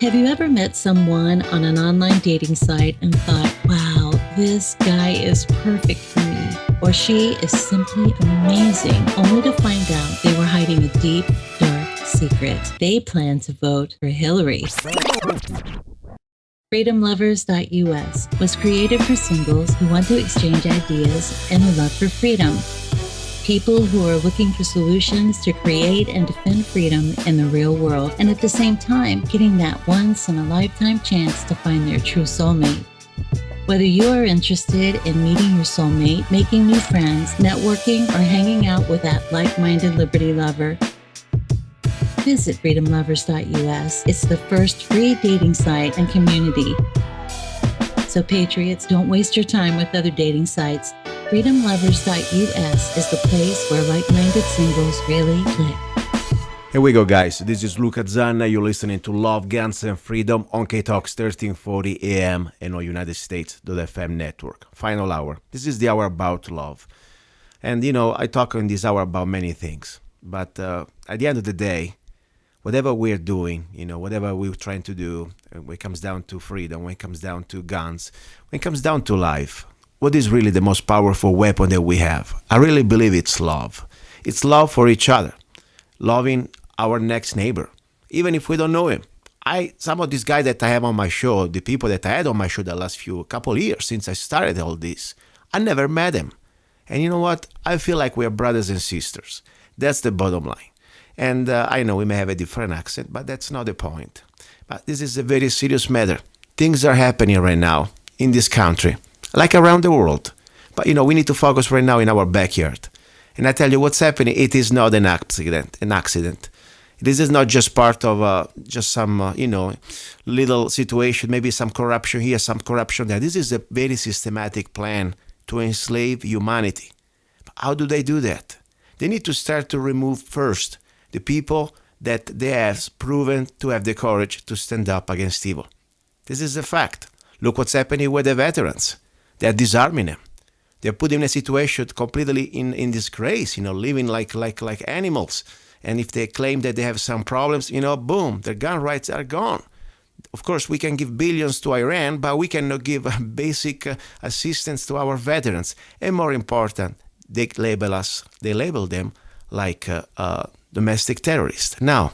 Have you ever met someone on an online dating site and thought, wow, this guy is perfect for me, or she is simply amazing, only to find out they were hiding a deep, dark secret? They plan to vote for Hillary. FreedomLovers.us was created for singles who want to exchange ideas and a love for freedom. People who are looking for solutions to create and defend freedom in the real world, and at the same time, getting that once-in-a-lifetime chance to find their true soulmate. Whether you are interested in meeting your soulmate, making new friends, networking, or hanging out with that like-minded liberty lover, visit freedomlovers.us. It's the first free dating site and community. So patriots, don't waste your time with other dating sites. freedomlovers.us is the place where like-minded singles really click. Here we go, guys. This is Luca Zanna. You're listening to Love, Guns, and Freedom on K-Talks 1340 AM and on United States.fm network. Final hour. This is the hour about love. And, I talk in this hour about many things. But at the end of the day, whatever we're doing, whatever we're trying to do, when it comes down to freedom, when it comes down to guns, when it comes down to life, what is really the most powerful weapon that we have? I really believe it's love. It's love for each other, loving our next neighbor, even if we don't know him. Some of these guys that I have on my show, the people that I had on my show the last couple of years since I started all this, I never met them. And you know what? I feel like we're brothers and sisters. That's the bottom line. And I know we may have a different accent, but that's not the point. But this is a very serious matter. Things are happening right now in this country, like around the world. But, we need to focus right now in our backyard. And I tell you what's happening, it is not an accident. This is not just part of just some, little situation, maybe some corruption here, some corruption there. This is a very systematic plan to enslave humanity. How do they do that? They need to start to remove first the people that they have proven to have the courage to stand up against evil. This is a fact. Look what's happening with the veterans. They're disarming them. They're put in a situation completely in disgrace, living like animals. And if they claim that they have some problems, boom, their gun rights are gone. Of course, we can give billions to Iran, but we cannot give basic assistance to our veterans. And more important, they label them like domestic terrorists. Now,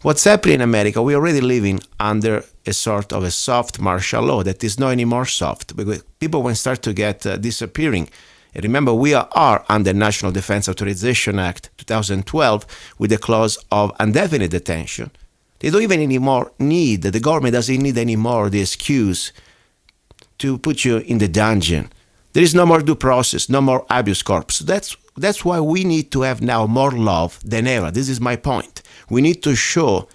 what's happening in America, we're already living under a sort of a soft martial law that is not anymore soft, because people will start to get disappearing. And remember, we are under National Defense Authorization Act 2012 with the clause of indefinite detention. They don't even anymore need, the government doesn't need anymore the excuse to put you in the dungeon. There is no more due process, no more habeas corpus. That's why we need to have now more love than ever. This is my point. We need to show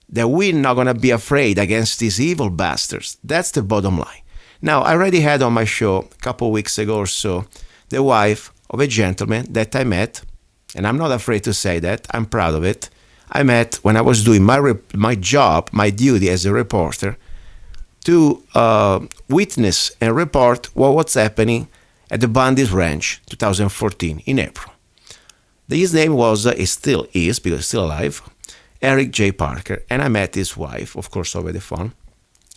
that we're not going to be afraid against these evil bastards. That's the bottom line. Now, I already had on my show a couple of weeks ago or so the wife of a gentleman that I met, and I'm not afraid to say that. I'm proud of it. I met when I was doing my job, my duty as a reporter, to witness and report what's happening at the Bundy's Ranch, 2014, in April. His name was, he still is, because he's still alive, Eric J. Parker, and I met his wife, of course, over the phone,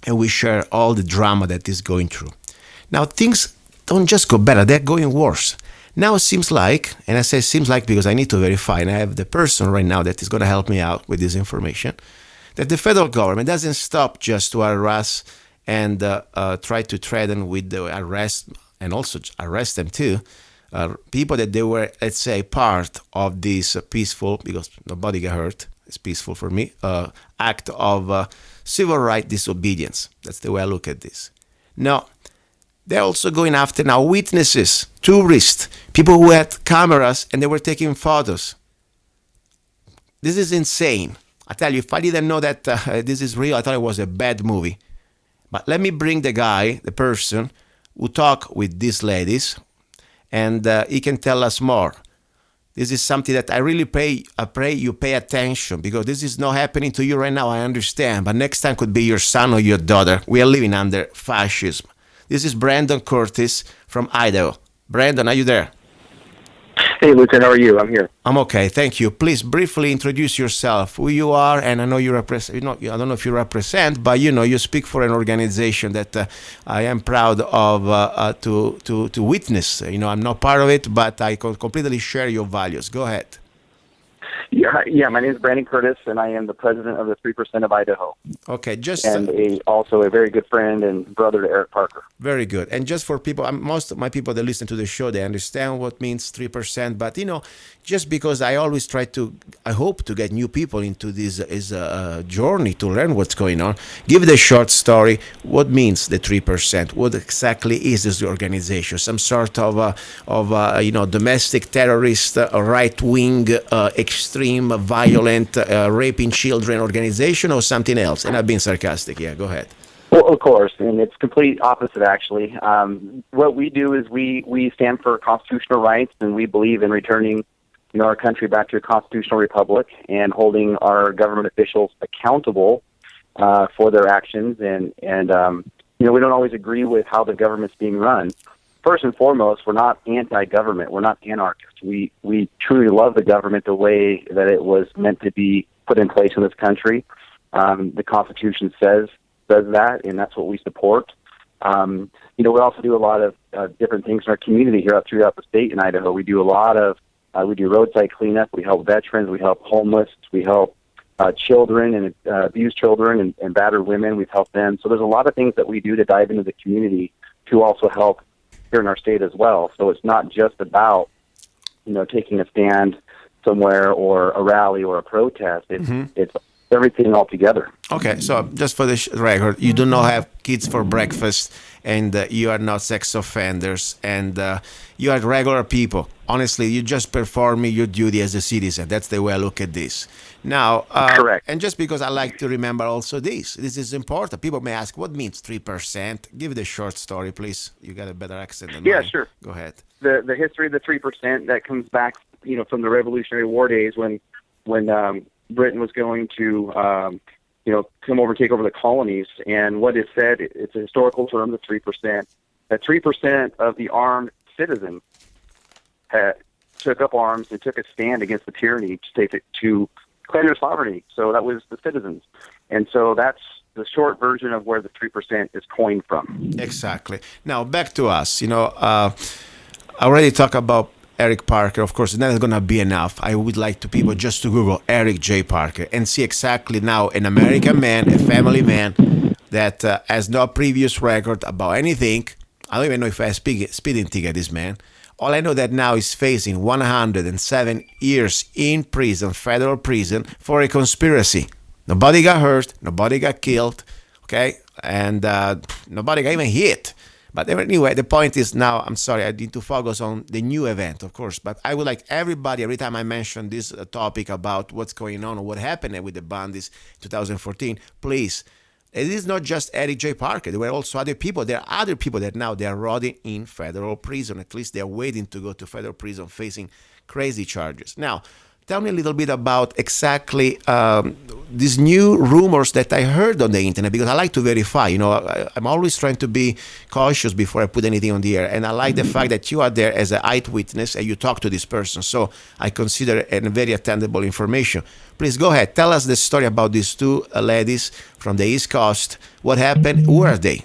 and we share all the drama that is going through. Now, things don't just go better, they're going worse. Now it seems like, and I say seems like because I need to verify, and I have the person right now that is going to help me out with this information, that the federal government doesn't stop just to harass and try to threaten with the arrest, and also arrest them too, people that they were, let's say, part of this peaceful, because nobody got hurt, it's peaceful for me, act of civil rights disobedience. That's the way I look at this. Now, they're also going after now witnesses, tourists, people who had cameras and they were taking photos. This is insane. I tell you, if I didn't know that this is real, I thought it was a bad movie. But let me bring the guy, the person who talked with these ladies, and he can tell us more. This is something that I really pray you pay attention, because this is not happening to you right now, I understand. But next time could be your son or your daughter. We are living under fascism. This is Brandon Curtiss from Idaho. Brandon, are you there? Hey, Luca, how are you? I'm here. I'm okay, thank you. Please briefly introduce yourself, who you are, and I know you represent. I don't know if you represent, but you speak for an organization that I am proud of to witness. I'm not part of it, but I completely share your values. Go ahead. Yeah. My name is Brandon Curtiss, and I am the president of the 3% of Idaho, Okay, just and also a very good friend and brother to Eric Parker. very good. And just for people, most of my people that listen to the show, they understand what means 3%. But just because I always I hope to get new people into this journey to learn what's going on. Give the short story. What means the 3%? What exactly is this organization? Some sort of domestic terrorist, right wing, extreme, violent, raping children organization, or something else? And I've been sarcastic. Yeah, go ahead. Well, of course, and it's complete opposite, actually. What we do is we stand for constitutional rights, and we believe in returning our country back to a constitutional republic and holding our government officials accountable for their actions. And we don't always agree with how the government's being run. First and foremost, we're not anti-government. We're not anarchists. We truly love the government the way that it was meant to be put in place in this country. The Constitution says that, and that's what we support. We also do a lot of different things in our community here throughout the state in Idaho. We do a lot of we do roadside cleanup. We help veterans. We help homeless. We help children and abused children and battered women. We've helped them. So there's a lot of things that we do to dive into the community to also help here in our state as well. So it's not just about taking a stand somewhere or a rally or a protest. It's everything all together. Okay, so just for the record, you do not have kids for breakfast, and you are not sex offenders, and you are regular people. Honestly, you just performing your duty as a citizen. That's the way I look at this. Now, correct. And just because I like to remember also this is important. People may ask, what means 3%? Give the short story, please. You got a better accent than mine. Yeah, sure. Go ahead. The history of the 3% that comes back, from the Revolutionary War days when Britain was going to, come over and take over the colonies. And what it said, it's a historical term, the 3%. That 3% of the armed citizens took up arms and took a stand against the tyranny to claim their sovereignty. So that was the citizens. And so that's the short version of where the 3% is coined from. Exactly. Now, back to us. I already talked about Eric Parker. Of course, that is going to be enough. I would like to people just to Google Eric J. Parker and see exactly now an American man, a family man that has no previous record about anything. I don't even know if I have speeding ticket, this man. All I know that now is facing 107 years in prison, federal prison, for a conspiracy. Nobody got hurt, nobody got killed, okay? And nobody got even hit. But anyway, the point is now, I'm sorry, I need to focus on the new event, of course. But I would like everybody, every time I mention this topic about what's going on or what happened with the Bundys 2014, please, it is not just Eric J. Parker. There were also other people. There are other people that now they're rotting in federal prison. At least they're waiting to go to federal prison facing crazy charges. Now, tell me a little bit about exactly these new rumors that I heard on the internet, because I like to verify. I'm always trying to be cautious before I put anything on the air. And I like the fact that you are there as an eyewitness and you talk to this person. So I consider it very attainable information. Please go ahead. Tell us the story about these two ladies from the East Coast. What happened? Who are they?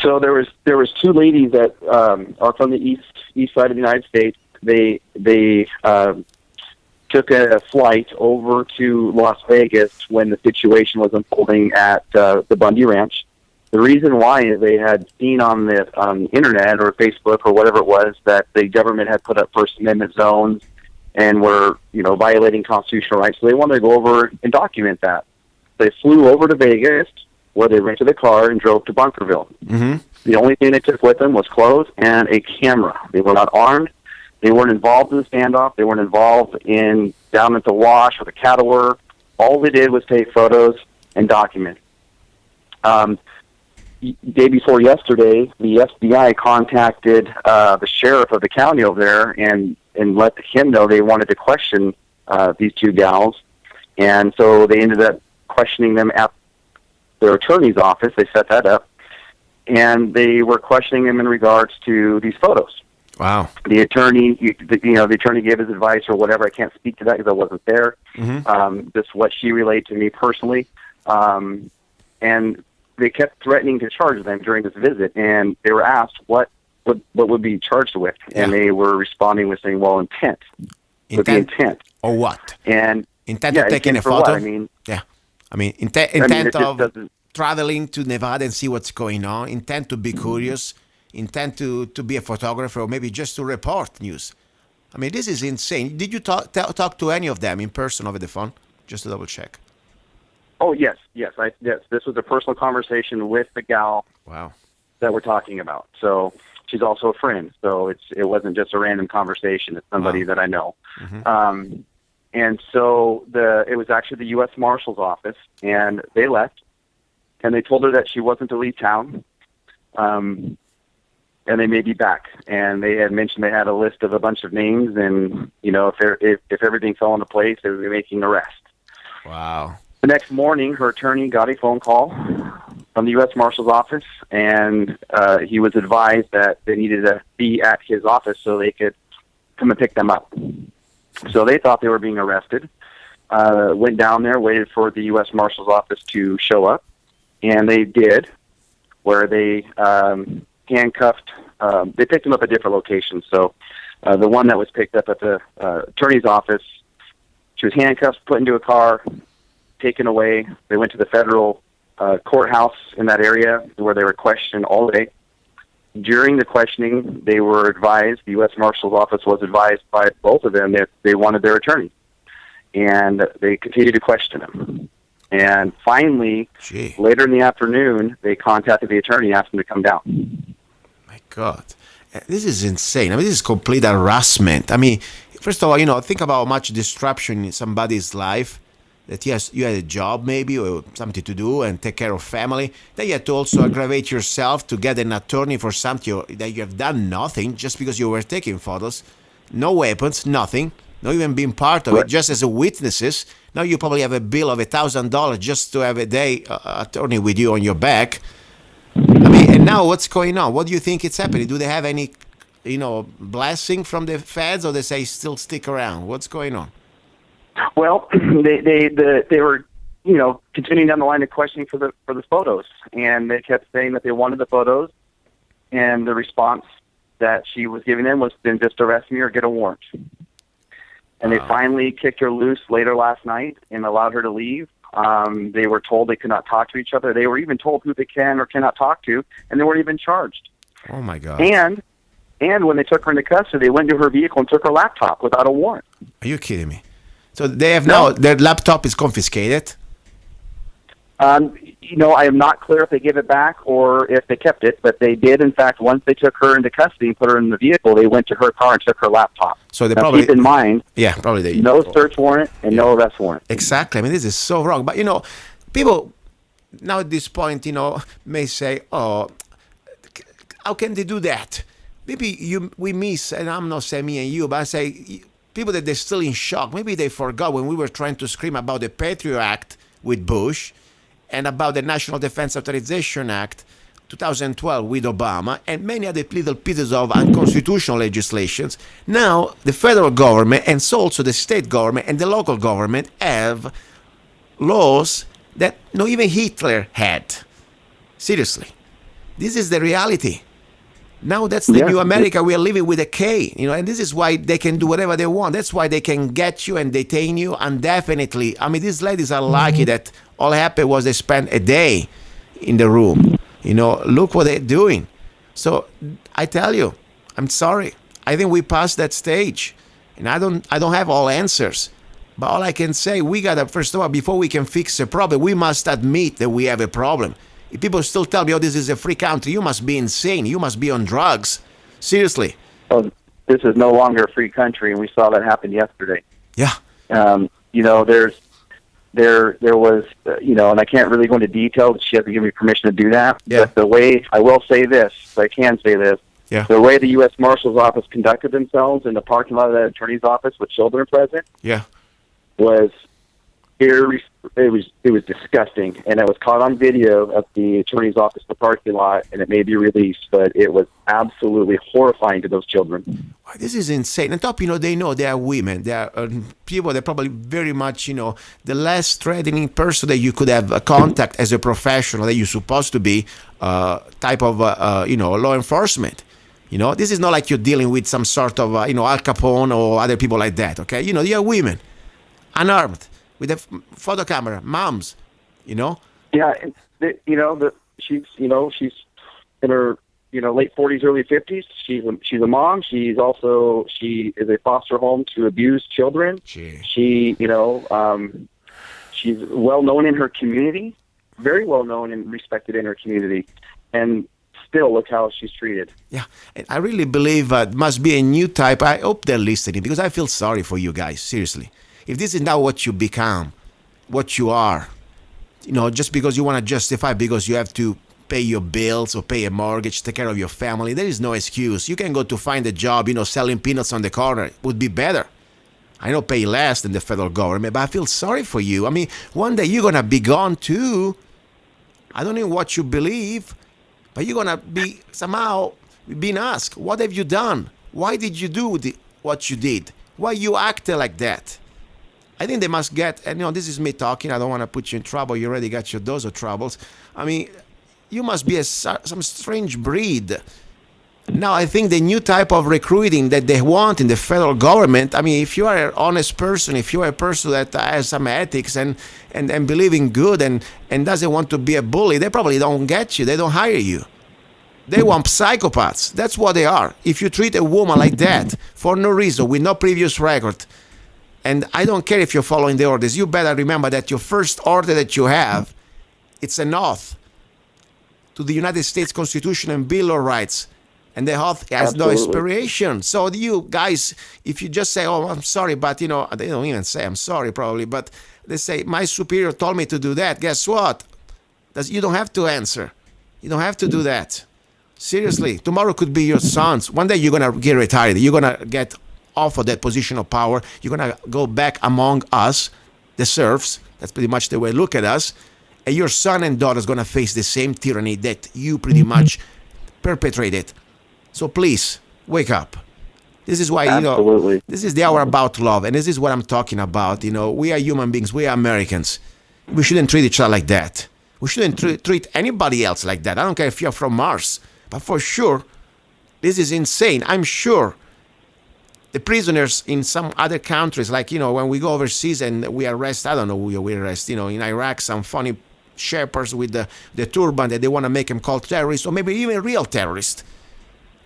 So there was two ladies that are from the east side of the United States. They took a flight over to Las Vegas when the situation was unfolding at the Bundy Ranch. The reason why is they had seen on the internet or Facebook or whatever it was that the government had put up First Amendment zones and were violating constitutional rights. So they wanted to go over and document that. They flew over to Vegas, where they rented a car and drove to Bunkerville. Mm-hmm. The only thing they took with them was clothes and a camera. They were not armed. They weren't involved in the standoff. They weren't involved in down at the wash or the cattle were. All they did was take photos and document. Day before yesterday, the FBI contacted the sheriff of the county over there and let him know they wanted to question these two gals. And so they ended up questioning them at their attorney's office. They set that up. And they were questioning them in regards to these photos. Wow. The attorney, the attorney gave his advice or whatever. I can't speak to that because I wasn't there. Just what she relayed to me personally. And they kept threatening to charge them during this visit, and they were asked what would be charged with, and they were responding with saying, "Well, intent would be intent or what? And intent of taking a photo. What? I mean, intent of traveling to Nevada and see what's going on. Intent to be curious. Intent to be a photographer, or maybe just to report news. I mean, this is insane. Did you talk to any of them in person over the phone, just to double check? Oh, yes. This was a personal conversation with the gal that we're talking about. So she's also a friend. So it wasn't just a random conversation. It's somebody that I know. And so it was actually the U.S. Marshal's office, and they left, and they told her that she wasn't to leave town, and they may be back. And they had mentioned they had a list of a bunch of names, and if everything fell into place, they would be making an arrest. Wow. The next morning, her attorney got a phone call from the U.S. Marshal's office, and he was advised that they needed to be at his office so they could come and pick them up. So they thought they were being arrested, went down there, waited for the U.S. Marshal's office to show up, and they did, where they handcuffed. They picked them up at different locations. So the one that was picked up at the attorney's office, she was handcuffed, put into a car, taken away. They went to the federal courthouse in that area where they were questioned all day. During the questioning, they were advised, the U.S. Marshal's office was advised by both of them that they wanted their attorney. And they continued to question them. And finally, later in the afternoon, they contacted the attorney and asked him to come down. My God. This is insane. I mean, this is complete harassment. I mean, first of all, think about how much disruption in somebody's life. That yes, you had a job maybe or something to do and take care of family. Then you had to also aggravate yourself to get an attorney for something that you have done nothing just because you were taking photos. No weapons, nothing. Not even being part of it, just as a witnesses. Now you probably have a bill of $1,000 just to have a day attorney with you on your back. I mean, and now what's going on? What do you think is happening? Do they have any, blessing from the feds, or they say still stick around? What's going on? Well, they were, continuing down the line of questioning for the photos, and they kept saying that they wanted the photos, and the response that she was giving them was, then just arrest me or get a warrant. And they finally kicked her loose later last night and allowed her to leave. They were told they could not talk to each other. They were even told who they can or cannot talk to, and they weren't even charged. Oh my God! And when they took her into custody, they went to her vehicle and took her laptop without a warrant. Are you kidding me? So they have now their laptop is confiscated. I am not clear if they gave it back or if they kept it, but they did. In fact, once they took her into custody and put her in the vehicle, they went to her car and took her laptop. So they now, keep in mind, no search warrant and no arrest warrant. Exactly. I mean, this is so wrong. But people now at this point, may say, "Oh, how can they do that?" Maybe we miss, and I'm not saying me and you, but I say people that they're still in shock. Maybe they forgot when we were trying to scream about the Patriot Act with Bush and about the National Defense Authorization Act 2012 with Obama and many other little pieces of unconstitutional legislations. Now the federal government and so also the state government and the local government have laws that not even Hitler had. Seriously. This is the reality. Now that's the new America we are living with a K, and this is why they can do whatever they want. That's why they can get you and detain you indefinitely. I mean, these ladies are lucky that all happened was they spent a day in the room. Look what they're doing. So I tell you, I'm sorry. I think we passed that stage, and I don't have all answers. But all I can say, we gotta, first of all, before we can fix a problem, we must admit that we have a problem. If people still tell me, this is a free country, you must be insane. You must be on drugs. Seriously. Well, this is no longer a free country, and we saw that happen yesterday. Yeah. There was, and I can't really go into detail. She has to give me permission to do that. Yeah. But the way, I will say this, I can say this. Yeah. The way the U.S. Marshal's office conducted themselves in the parking lot of the attorney's office with children present. Yeah. Was it was disgusting, and it was caught on video at the attorney's office, the parking lot, and it may be released. But it was absolutely horrifying to those children. This is insane. On top, they know they are women. They are people that probably very much, the less threatening person that you could have a contact as a professional that you're supposed to be, type of, law enforcement. This is not like you're dealing with some sort of, Al Capone or other people like that. Okay, they are women, unarmed, with a photo camera, moms. Yeah, she's in her late 40s, early 50s. She's a mom. She is a foster home to abused children. Gee. She's well known in her community, very well known and respected in her community, and still look how she's treated. Yeah, and I really believe it must be a new type. I hope they're listening because I feel sorry for you guys, seriously. If this is not what you become, what you are, just because you want to justify because you have to pay your bills or pay a mortgage, take care of your family, there is no excuse. You can go to find a job, selling peanuts on the corner. It would be better. I know pay less than the federal government, but I feel sorry for you. I mean, one day you're going to be gone too. I don't know what you believe, but you're going to be somehow being asked, what have you done? Why did you do what you did? Why you acted like that? I think they must get, and this is me talking, I don't want to put you in trouble, you already got your dose of troubles. I mean, you must be some strange breed. Now, I think the new type of recruiting that they want in the federal government, I mean, if you are an honest person, if you are a person that has some ethics and believe in good and doesn't want to be a bully, they probably don't get you, they don't hire you. They want psychopaths. That's what they are. If you treat a woman like that for no reason, with no previous record, and I don't care if you're following the orders, you better remember that your first order that you have, it's an oath to the United States Constitution and Bill of Rights. And the oath has no expiration. So you guys, if you just say, oh, I'm sorry, but, they don't even say I'm sorry probably, but they say, my superior told me to do that. Guess what? You don't have to answer. You don't have to do that. Seriously, tomorrow could be your sons. One day you're going to get retired. You're going to get off of that position of power. You're going to go back among us, the serfs. That's pretty much the way look at us. And your son and daughter is going to face the same tyranny that you pretty much perpetrated. So please, wake up. This is why, Absolutely. This is the hour about love. And this is what I'm talking about. We are human beings. We are Americans. We shouldn't treat each other like that. We shouldn't treat anybody else like that. I don't care if you're from Mars. But for sure, this is insane. I'm sure the prisoners in some other countries, like, when we go overseas and we arrest, I don't know who we arrest, in Iraq, some funny shepherds with the turban that they want to make them called terrorists, or maybe even real terrorists.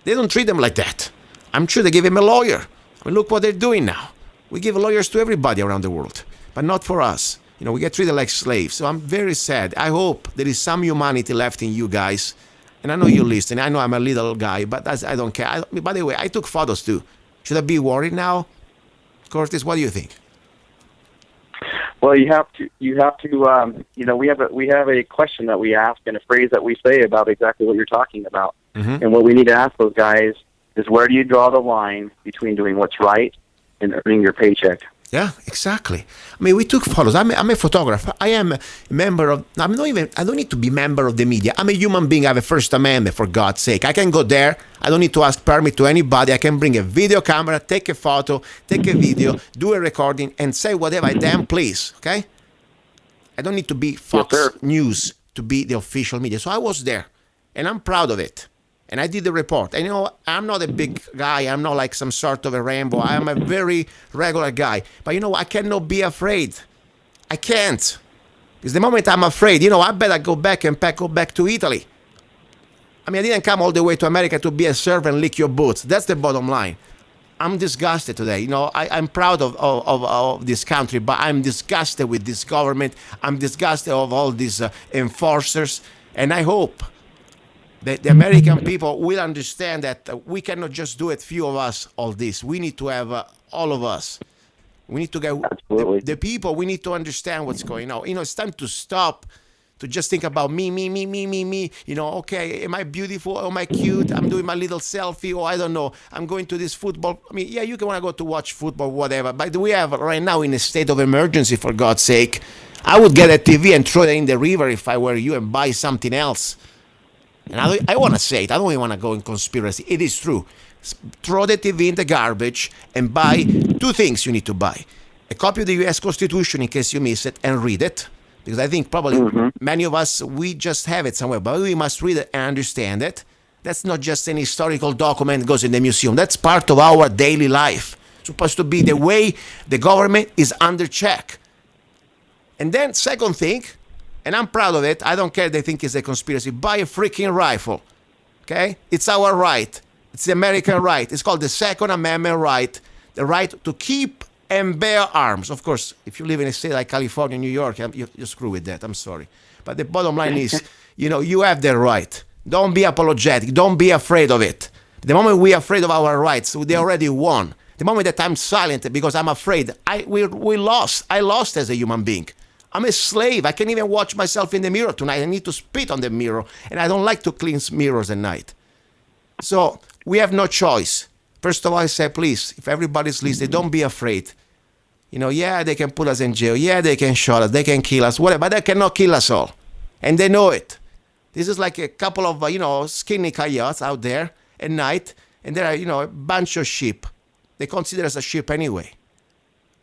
They don't treat them like that. I'm sure they give him a lawyer. I mean, look what they're doing now. We give lawyers to everybody around the world, but not for us. We get treated like slaves. So I'm very sad. I hope there is some humanity left in you guys. And I know you listen. I know I'm a little guy, but I don't care. By the way, I took photos too. Should I be worried now? Curtiss, what do you think? Well, you have to. We have a question that we ask and a phrase that we say about exactly what you're talking about. Mm-hmm. And what we need to ask those guys is, where do you draw the line between doing what's right and earning your paycheck? Yeah, exactly. I mean, we took photos. I'm a photographer. I am a member of. I don't need to be member of the media. I'm a human being. I have a First Amendment, for God's sake. I can go there. I don't need to ask permit to anybody. I can bring a video camera, take a photo, take a video, do a recording, and say whatever I damn please. Okay? I don't need to be Fox News to be the official media. So I was there, and I'm proud of it. And I did the report. And I'm not a big guy. I'm not like some sort of a Rambo. I am a very regular guy. But I cannot be afraid. I can't. Because the moment I'm afraid, I better go back to Italy. I mean, I didn't come all the way to America to be a servant and lick your boots. That's the bottom line. I'm disgusted today. I'm proud of this country, but I'm disgusted with this government. I'm disgusted of all these enforcers. And I hope that the American people will understand that we cannot just do it, few of us, all this. We need to have all of us. We need to get the people. We need to understand what's going on. It's time to stop to just think about me. Okay, am I beautiful? Am I cute? I'm doing my little selfie, or I don't know. I'm going to this football. I mean, yeah, you can want to go to watch football, whatever. But we have right now in a state of emergency, for God's sake. I would get a TV and throw it in the river if I were you and buy something else. And I want to say it. I don't even want to go in conspiracy. It is true. Throw the TV in the garbage and buy two things you need to buy. A copy of the U.S. Constitution in case you miss it and read it. Because I think probably many of us, we just have it somewhere. But we must read it and understand it. That's not just an historical document that goes in the museum. That's part of our daily life. It's supposed to be the way the government is under check. And then second thing, and I'm proud of it, I don't care if they think it's a conspiracy, buy a freaking rifle. Okay? It's our right. It's the American right. It's called the Second Amendment right. The right to keep and bear arms. Of course, if you live in a state like California, New York, you screw with that. I'm sorry. But the bottom line is, you have the right. Don't be apologetic. Don't be afraid of it. The moment we are afraid of our rights, they already won. The moment that I'm silent because I'm afraid, we lost. I lost as a human being. I'm a slave. I can't even watch myself in the mirror tonight. I need to spit on the mirror, and I don't like to clean mirrors at night. So we have no choice. First of all, I say, please, if everybody's listening, don't be afraid. Yeah, they can put us in jail. Yeah, they can shoot us. They can kill us, whatever. But they cannot kill us all. And they know it. This is like a couple of, skinny coyotes out there at night. And there are, a bunch of sheep. They consider us a sheep anyway.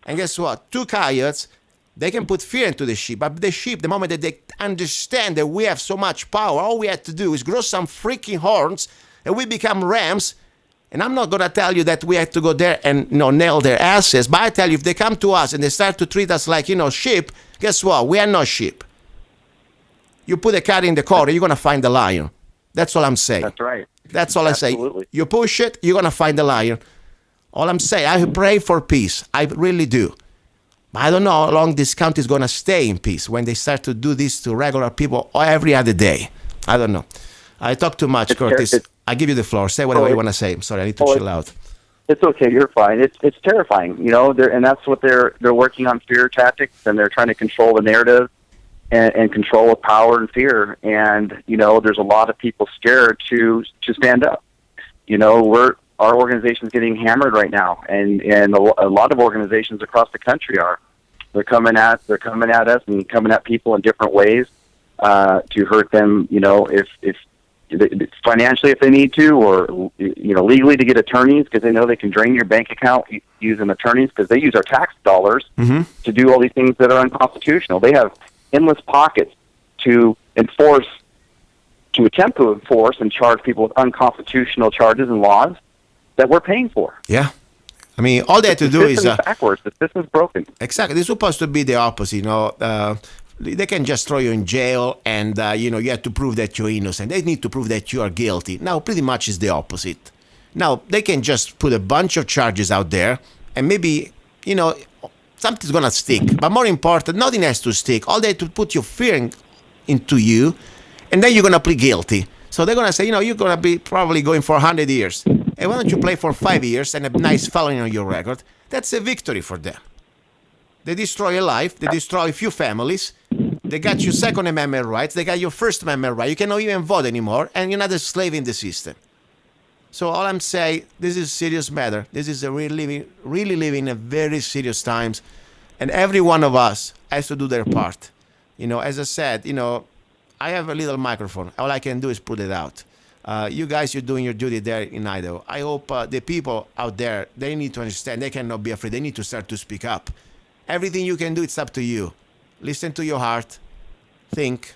And guess what? Two coyotes, they can put fear into the sheep. But the sheep, the moment that they understand that we have so much power, all we have to do is grow some freaking horns and we become rams. And I'm not going to tell you that we have to go there and nail their asses. But I tell you, if they come to us and they start to treat us like, sheep, guess what? We are not sheep. You put a cat in the corner, you're going to find the lion. That's all I'm saying. That's right. That's all Absolutely. I say. You push it, you're going to find the lion. All I'm saying, I pray for peace. I really do. But I don't know how long this country is going to stay in peace when they start to do this to regular people every other day. I don't know. I talk too much, Curtis. I give you the floor. Say whatever you want to say. I'm sorry, I need to chill out. It's okay. You're fine. It's terrifying, and that's what they're working on, fear tactics, and they're trying to control the narrative and control with power and fear. And there's a lot of people scared to stand up. Our organization's getting hammered right now, and a lot of organizations across the country are. They're coming at us and coming at people in different ways to hurt them. If financially if they need to, or legally to get attorneys because they know they can drain your bank account using attorneys because they use our tax dollars to do all these things that are unconstitutional. They have endless pockets to attempt to enforce and charge people with unconstitutional charges and laws that we're paying for. Yeah. I mean, all they have to do is backwards. The system's broken. Exactly. It's supposed to be the opposite, They can just throw you in jail and, you have to prove that you're innocent. They need to prove that you are guilty. Now, pretty much is the opposite. Now, they can just put a bunch of charges out there and maybe, something's going to stick. But more important, nothing has to stick. All they have to put your fear into you, and then you're going to plead guilty. So they're going to say, you're going to be probably going for 100 years. And why don't you play for 5 years and a nice felony on your record? That's a victory for them. They destroy a life. They destroy a few families. They got your Second Amendment rights. They got your First Amendment right. You cannot even vote anymore, and you're not a slave in the system. So all I'm saying, this is a serious matter. This is a really living in very serious times, and every one of us has to do their part. As I said, I have a little microphone. All I can do is put it out. You guys, you're doing your duty there in Idaho. I hope the people out there, they need to understand. They cannot be afraid. They need to start to speak up. Everything you can do, it's up to you. Listen to your heart. Think.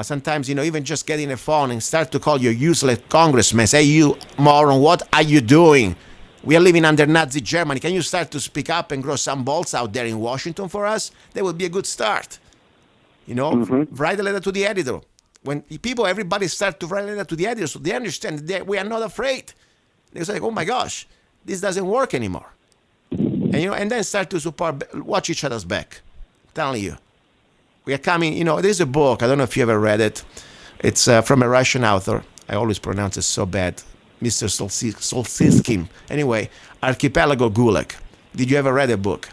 Sometimes, even just getting a phone and start to call your useless congressman. Say, you moron, what are you doing? We are living under Nazi Germany. Can you start to speak up and grow some balls out there in Washington for us? That would be a good start. Write a letter to the editor. When everybody start to write a letter to the editor, so they understand that we are not afraid. They say, oh my gosh, this doesn't work anymore. And then start to watch each other's back. I'm telling you. We are coming, there's a book, I don't know if you ever read it. It's from a Russian author. I always pronounce it so bad. Mr. Solzhenitsyn. Anyway, Archipelago Gulag. Did you ever read a book?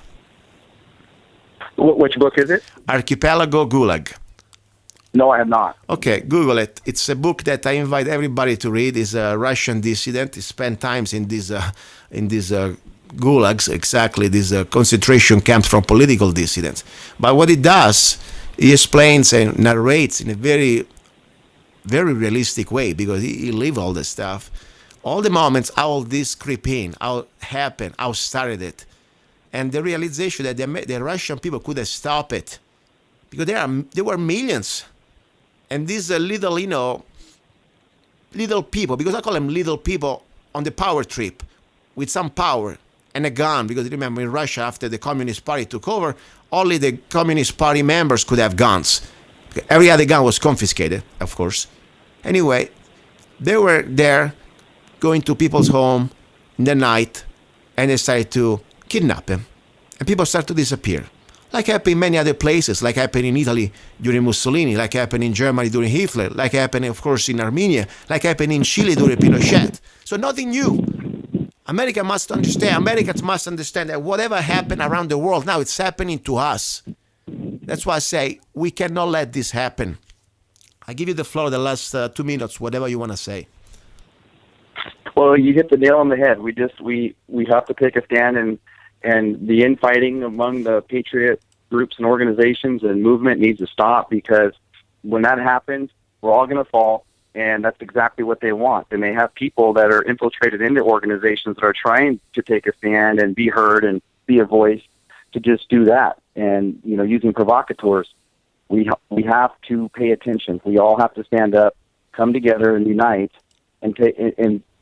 Which book is it? Archipelago Gulag. No, I have not. Okay, Google it. It's a book that I invite everybody to read. It's a Russian dissident. He spent times in these gulags, exactly these concentration camps for political dissidents. But what he does, he explains and narrates in a very, very realistic way, because he lived all this stuff, all the moments, how all this creep in, how it happened, how started it, and the realization that the Russian people could have stopped it, because there were millions. And these little, little people, because I call them little people on the power trip, with some power and a gun, because remember in Russia, after the Communist Party took over, only the Communist Party members could have guns. Every other gun was confiscated, of course. Anyway, they were there going to people's home in the night, and they started to kidnap them. And people started to disappear. Like happened in many other places, like happened in Italy during Mussolini, like happened in Germany during Hitler, like happened, of course, in Armenia, like happened in Chile during Pinochet. So nothing new. Americans must understand that whatever happened around the world, now it's happening to us. That's why I say we cannot let this happen. I give you the floor the last 2 minutes, whatever you want to say. Well, you hit the nail on the head. We have to take a stand, and the infighting among the patriot groups and organizations and movement needs to stop, because when that happens, we're all going to fall, and that's exactly what they want. And they have people that are infiltrated into organizations that are trying to take a stand and be heard and be a voice to just do that. And, using provocateurs, we have to pay attention. We all have to stand up, come together and unite, and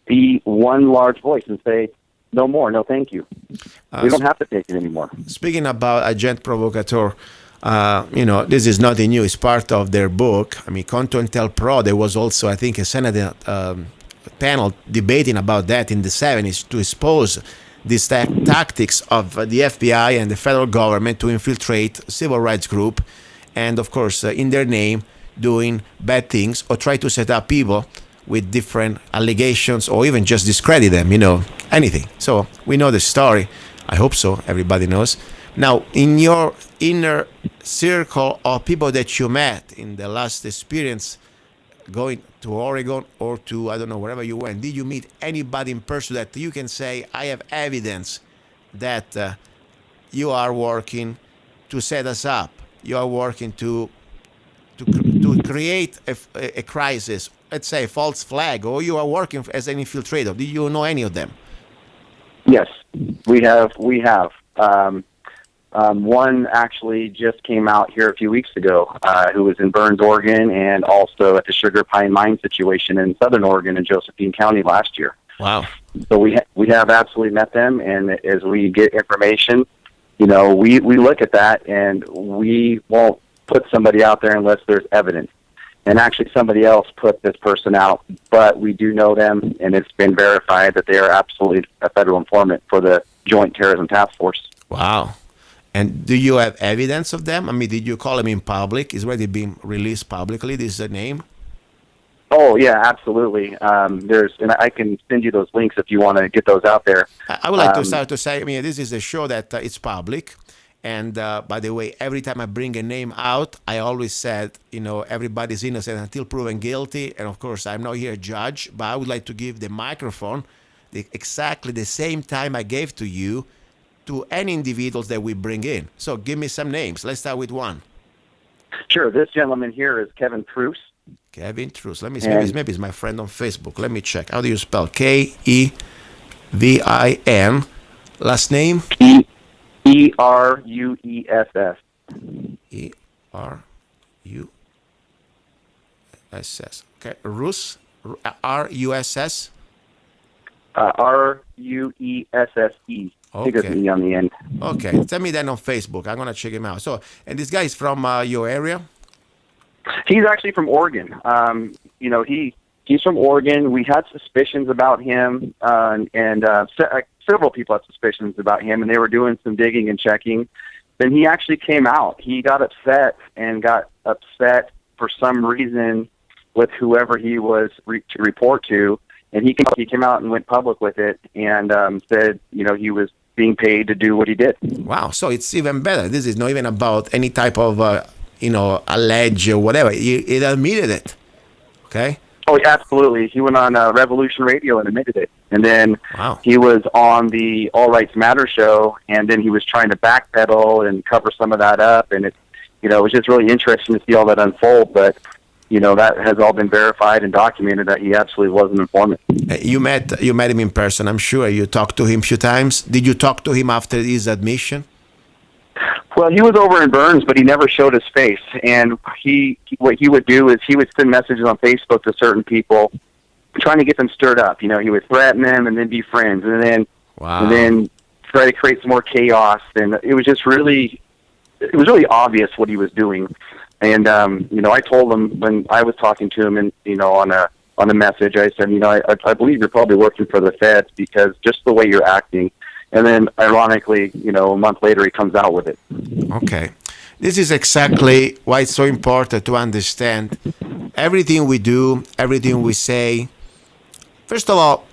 be one large voice and say, no more, no thank you. We don't have to take it anymore. Speaking about agent provocateur, this is nothing new. It's part of their book. I mean, CONTENTEL Pro, there was also, I think, a Senate panel debating about that in the 70s to expose these tactics of the FBI and the federal government to infiltrate civil rights group, and, of course, in their name, doing bad things or try to set up people with different allegations, or even just discredit them, anything. So we know the story. I hope so. Everybody knows. Now, in your inner circle of people that you met in the last experience, going to Oregon or to, I don't know, wherever you went, did you meet anybody in person that you can say, I have evidence that you are working to set us up, you are working to create a crisis, let's say a false flag, or you are working as an infiltrator? Do you know any of them? Yes, we have. One actually just came out here a few weeks ago, who was in Burns, Oregon, and also at the Sugar Pine Mine situation in Southern Oregon in Josephine County last year. Wow. So we have absolutely met them, and as we get information, we look at that, and we won't put somebody out there unless there's evidence. And actually somebody else put this person out, but we do know them, and it's been verified that they are absolutely a federal informant for the Joint Terrorism Task Force. Wow. And do you have evidence of them? I mean, did you call them in public? Is already being released publicly, this is the name? Oh, yeah, absolutely. And I can send you those links if you want to get those out there. I would like to start to say, I mean, this is a show that it's public. And by the way, every time I bring a name out, I always said, everybody's innocent until proven guilty. And of course, I'm not here a judge, but I would like to give the microphone exactly the same time I gave to you to any individuals that we bring in. So give me some names. Let's start with one. Sure. This gentleman here is Kevin Truce. Kevin Truce. Let me see. Maybe he's my friend on Facebook. Let me check. How do you spell? Kevin. Last name? Eruess. Eruss. Okay. Rus. Russ. Ruesse. Okay. There's an E on the end. Okay. Tell me that on Facebook. I'm gonna check him out. So, and this guy is from your area? He's actually from Oregon. He's from Oregon. We had suspicions about him, and several people had suspicions about him, and they were doing some digging and checking. Then he actually came out. He got upset for some reason with whoever he was to report to, and he came out and went public with it, and said, he was being paid to do what he did. Wow. So it's even better. This is not even about any type of allege or whatever. He admitted it. Okay. Oh, absolutely. He went on Revolution Radio and admitted it. And then he was on the All Rights Matter show, and then he was trying to backpedal and cover some of that up. And it was just really interesting to see all that unfold. But, that has all been verified and documented that he absolutely was an informant. You met him in person, I'm sure. You talked to him a few times. Did you talk to him after his admission? Well, he was over in Burns, but he never showed his face. And what he would do is he would send messages on Facebook to certain people, trying to get them stirred up. He would threaten them and then be friends, and then try to create some more chaos. And it was just really obvious what he was doing. And I told him when I was talking to him, and on a message, I said, I believe you're probably working for the feds because just the way you're acting. And then, ironically, a month later, he comes out with it. Okay. This is exactly why it's so important to understand everything we do, everything we say. First of all,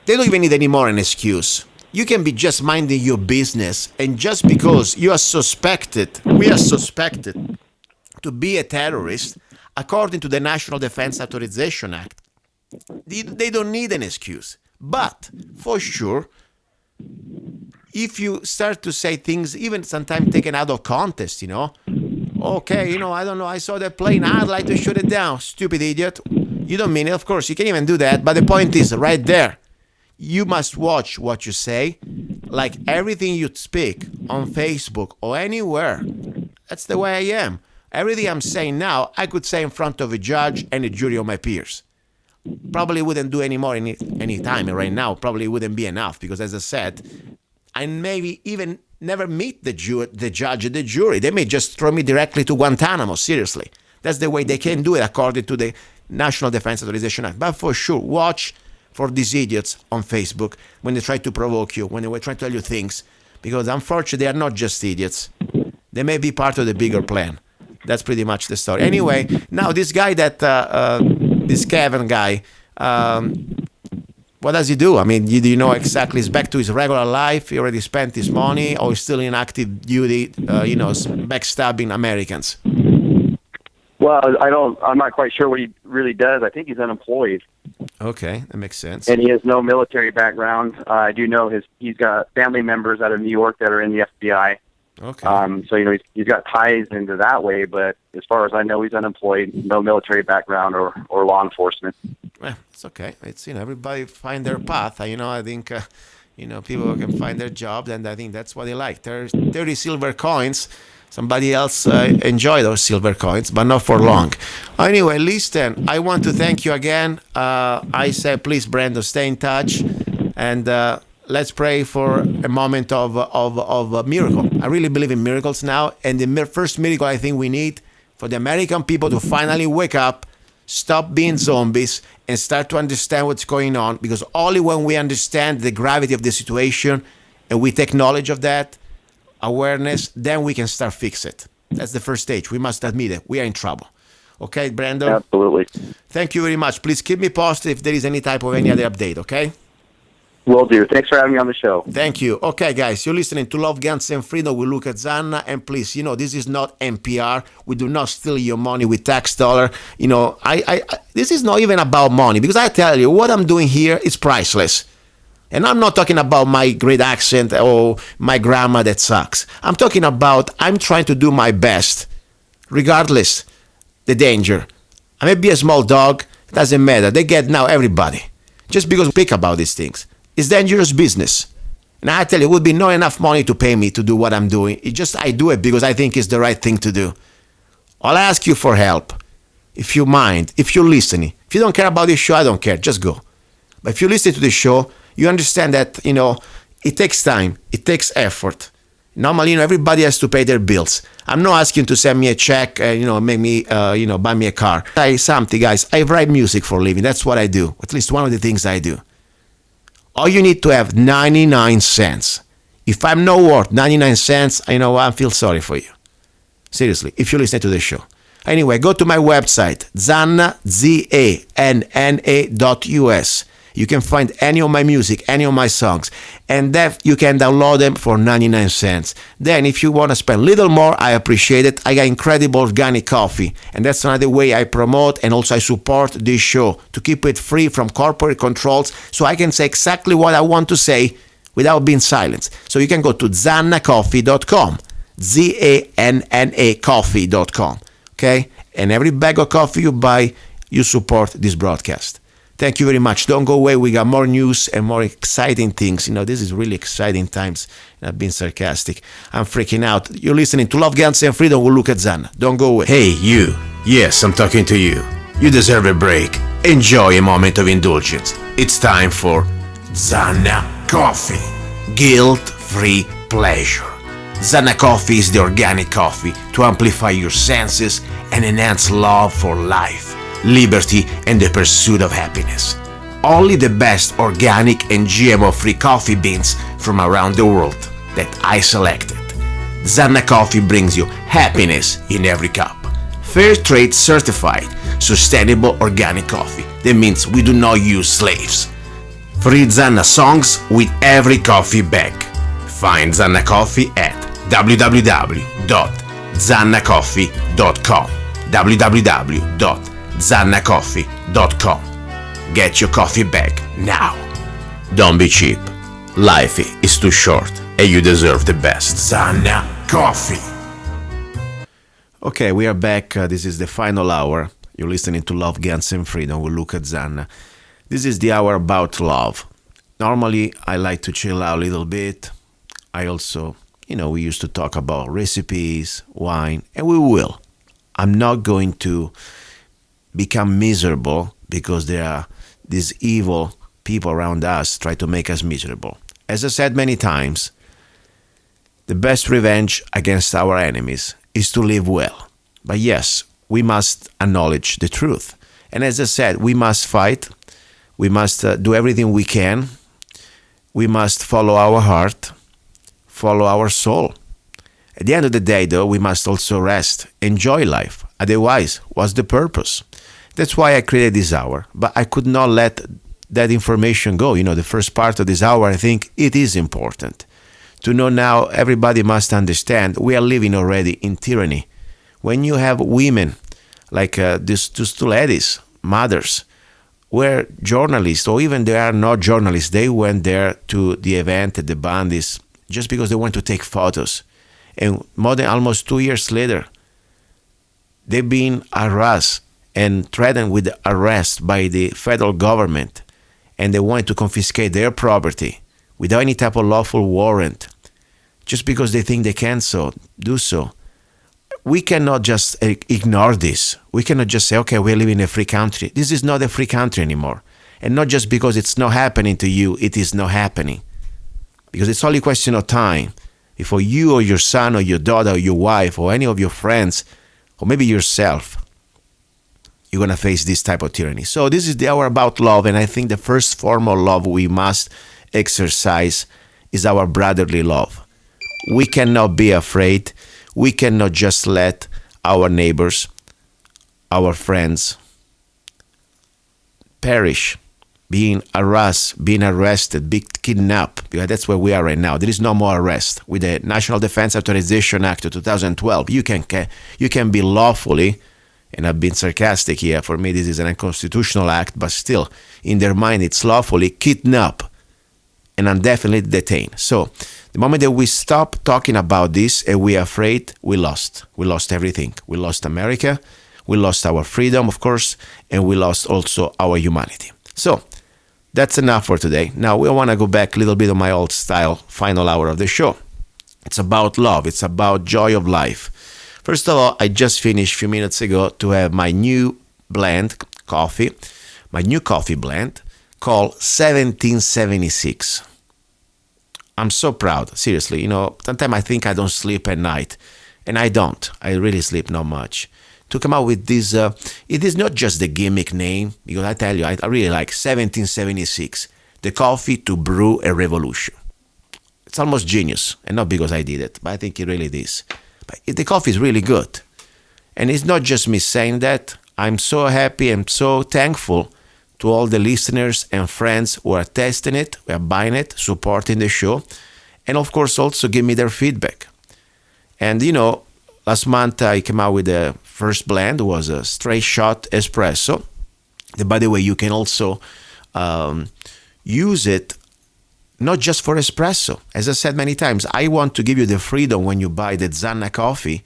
they don't even need any more an excuse. You can be just minding your business, and just because we are suspected to be a terrorist, according to the National Defense Authorization Act, they don't need an excuse. But, for sure, if you start to say things, even sometimes taken out of context, okay, I don't know, I saw that plane, I'd like to shoot it down, stupid idiot. You don't mean it, of course, you can even do that, but the point is, right there, you must watch what you say, like everything you speak on Facebook or anywhere. That's the way I am. Everything I'm saying now, I could say in front of a judge and a jury of my peers. Probably wouldn't do any more any time right now. Probably wouldn't be enough because, as I said, I maybe even never meet the judge and the jury. They may just throw me directly to Guantanamo. Seriously, that's the way they can do it according to the National Defense Authorization Act. But for sure, watch for these idiots on Facebook when they try to provoke you, when they try to tell you things, because unfortunately they are not just idiots. They may be part of the bigger plan. That's pretty much the story. Anyway, now this guy this Kevin guy, what does he do? I mean, do you know exactly? He's back to his regular life. He already spent his money, or he's still in active duty, backstabbing Americans? Well, I'm not quite sure what he really does. I think he's unemployed. Okay, that makes sense. And he has no military background. I do know he's got family members out of New York that are in the FBI. Okay. So he's got ties into that way, but as far as I know, he's unemployed, no military background or law enforcement. Well, it's okay. It's everybody find their path. I think people can find their jobs, and I think that's what they like. There's 30 silver coins. Somebody else enjoy those silver coins, but not for long. Anyway, listen, I want to thank you again. I say, please, Brandon, stay in touch, and let's pray for a moment of a miracle. I really believe in miracles now, and the first miracle I think we need for the American people to finally wake up, stop being zombies, and start to understand what's going on, because only when we understand the gravity of the situation and we take knowledge of that, awareness, then we can start fix it. That's the first stage. We must admit it. We are in trouble. Okay, Brandon? Absolutely. Thank you very much. Please keep me posted if there is any type of any other update, okay? Will do. Thanks for having me on the show. Thank you. Okay, guys, you're listening to Love, Guns, and Freedom with Luca Zanna. And please, this is not NPR. We do not steal your money with tax dollar. This is not even about money, because I tell you, what I'm doing here is priceless. And I'm not talking about my great accent or my grammar that sucks. I'm talking about I'm trying to do my best, regardless the danger. I may be a small dog. It doesn't matter. They get now everybody. Just because we speak about these things. It's dangerous business. And I tell you, it would be not enough money to pay me to do what I'm doing. It's just I do it because I think it's the right thing to do. I'll ask you for help. If you mind, if you're listening. If you don't care about this show, I don't care. Just go. But if you listen to the show, you understand that, it takes time. It takes effort. Normally, everybody has to pay their bills. I'm not asking to send me a check, make me, buy me a car. Try something, guys. I write music for a living. That's what I do. At least one of the things I do. All you need to have 99 cents. If I'm not worth 99 cents, I feel sorry for you. Seriously, if you listen to the show. Anyway, go to my website, Zanna, ZANNA.us. You can find any of my music, any of my songs, and that you can download them for 99 cents. Then if you want to spend a little more, I appreciate it. I got incredible organic coffee, and that's another way I promote and also I support this show to keep it free from corporate controls so I can say exactly what I want to say without being silenced. So you can go to zannacoffee.com, ZANNA coffee.com, okay? And every bag of coffee you buy, you support this broadcast. Thank you very much. Don't go away. We got more news and more exciting things. This is really exciting times. I've been sarcastic. I'm freaking out. You're listening to Love, Guns, and Freedom with Luca Zanna. Don't go away. Hey, you. Yes, I'm talking to you. You deserve a break. Enjoy a moment of indulgence. It's time for Zanna Coffee. Guilt-free pleasure. Zanna Coffee is the organic coffee to amplify your senses and enhance love for life, liberty, and the pursuit of happiness. Only the best organic and GMO-free coffee beans from around the world that I selected. Zanna Coffee brings you happiness in every cup. Fair trade certified, sustainable organic coffee. That means we do not use slaves. Free Zanna songs with every coffee bag. Find Zanna Coffee at www.zannacoffee.com www.zannacoffee.com. Get your coffee bag now. Don't be cheap. Life is too short and you deserve the best. Zanna Coffee. Okay, we are back. This is the final hour. You're listening to Love, Guns, and Freedom with Luca Zanna. This is the hour about love. Normally, I like to chill out a little bit. I also, we used to talk about recipes, wine, and we will. I'm not going to become miserable because there are these evil people around us try to make us miserable. As I said many times, the best revenge against our enemies is to live well. But yes, we must acknowledge the truth. And as I said, we must fight. We must do everything we can. We must follow our heart, follow our soul. At the end of the day, though, we must also rest, enjoy life. Otherwise, what's the purpose? That's why I created this hour. But I could not let that information go. The first part of this hour, I think it is important. To know now, everybody must understand we are living already in tyranny. When you have women like these two ladies, mothers, were journalists, or even they are not journalists, they went there to the event at the Bundys just because they want to take photos. And more than almost 2 years later, they've been harassed and threatened with arrest by the federal government, and they want to confiscate their property without any type of lawful warrant, just because they think they can do so. We cannot just ignore this. We cannot just say, okay, we're living in a free country. This is not a free country anymore. And not just because it's not happening to you, it is not happening. Because it's only a question of time before you or your son or your daughter or your wife or any of your friends, or maybe yourself, you're going to face this type of tyranny. So this is the hour about love, and I think the first form of love we must exercise is our brotherly love. We cannot be afraid. We cannot just let our neighbors, our friends, perish, being harassed, being arrested, being kidnapped, because that's where we are right now. There is no more arrest. With the National Defense Authorization Act of 2012, you can be lawfully, and I've been sarcastic here, for me this is an unconstitutional act, but still, in their mind it's lawfully kidnap and indefinitely detain. So, the moment that we stop talking about this and we are afraid, we lost. We lost everything. We lost America, we lost our freedom, of course, and we lost also our humanity. So, that's enough for today. Now, we want to go back a little bit on my old style, final hour of the show. It's about love. It's about joy of life. First of all, I just finished a few minutes ago to have my new blend, coffee, my new coffee blend called 1776. I'm so proud, seriously. Sometimes I think I don't sleep at night, and I don't. I really sleep not much. To come out with this, it is not just the gimmick name, because I tell you, I really like 1776, the coffee to brew a revolution. It's almost genius, and not because I did it, but I think it really is. But the coffee is really good. And it's not just me saying that. I'm so happy and so thankful to all the listeners and friends who are testing it, who are buying it, supporting the show, and of course also give me their feedback. And last month I came out with the first blend, was a straight shot espresso. By the way, you can also use it not just for espresso. As I said many times, I want to give you the freedom when you buy the Zanna Coffee